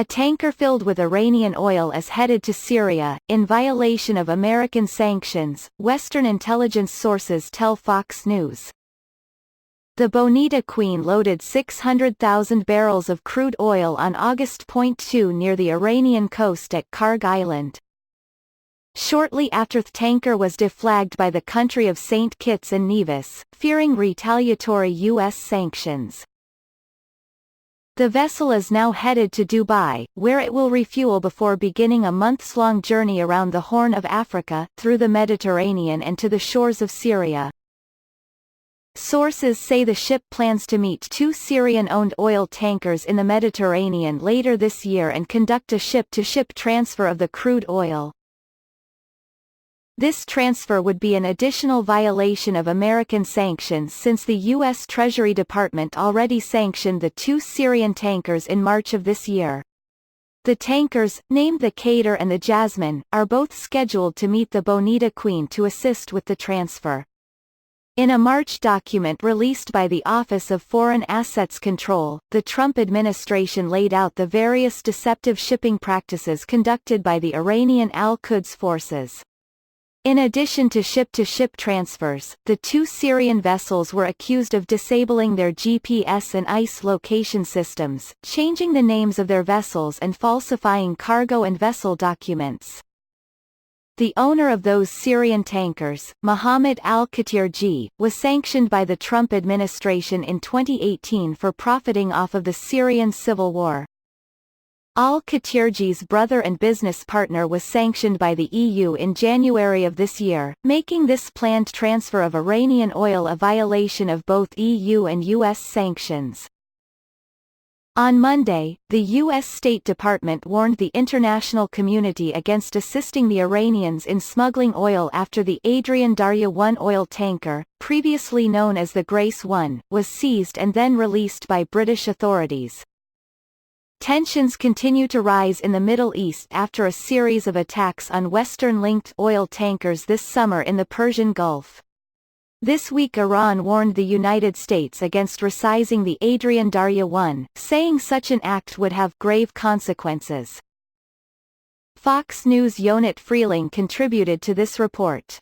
A tanker filled with Iranian oil is headed to Syria, in violation of American sanctions, Western intelligence sources tell Fox News. The Bonita Queen loaded 600,000 barrels of crude oil on Aug.2 near the Iranian coast at Kharg Island. Shortly after the tanker was deflagged by the country of St. Kitts and Nevis, fearing retaliatory U.S. sanctions. The vessel is now headed to Dubai, where it will refuel before beginning a months-long journey around the Horn of Africa, through the Mediterranean and to the shores of Syria. Sources say the ship plans to meet two Syrian-owned oil tankers in the Mediterranean later this year and conduct a ship-to-ship transfer of the crude oil. This transfer would be an additional violation of American sanctions since the U.S. Treasury Department already sanctioned the two Syrian tankers in March of this year. The tankers, named the Qatar and the Jasmine, are both scheduled to meet the Bonita Queen to assist with the transfer. In a March document released by the Office of Foreign Assets Control, the Trump administration laid out the various deceptive shipping practices conducted by the Iranian Al-Quds forces. In addition to ship-to-ship transfers, the two Syrian vessels were accused of disabling their GPS and ICE location systems, changing the names of their vessels and falsifying cargo and vessel documents. The owner of those Syrian tankers, Mohammed al-Khatirji, was sanctioned by the Trump administration in 2018 for profiting off of the Syrian civil war. Al-Khatirji's brother and business partner was sanctioned by the EU in January of this year, making this planned transfer of Iranian oil a violation of both EU and US sanctions. On Monday, the U.S. State Department warned the international community against assisting the Iranians in smuggling oil after the Adrian Darya 1 oil tanker, previously known as the Grace 1, was seized and then released by British authorities. Tensions continue to rise in the Middle East after a series of attacks on Western-linked oil tankers this summer in the Persian Gulf. This week Iran warned the United States against resizing the Adrian Darya 1, saying such an act would have grave consequences. Fox News' Yonit Freeling contributed to this report.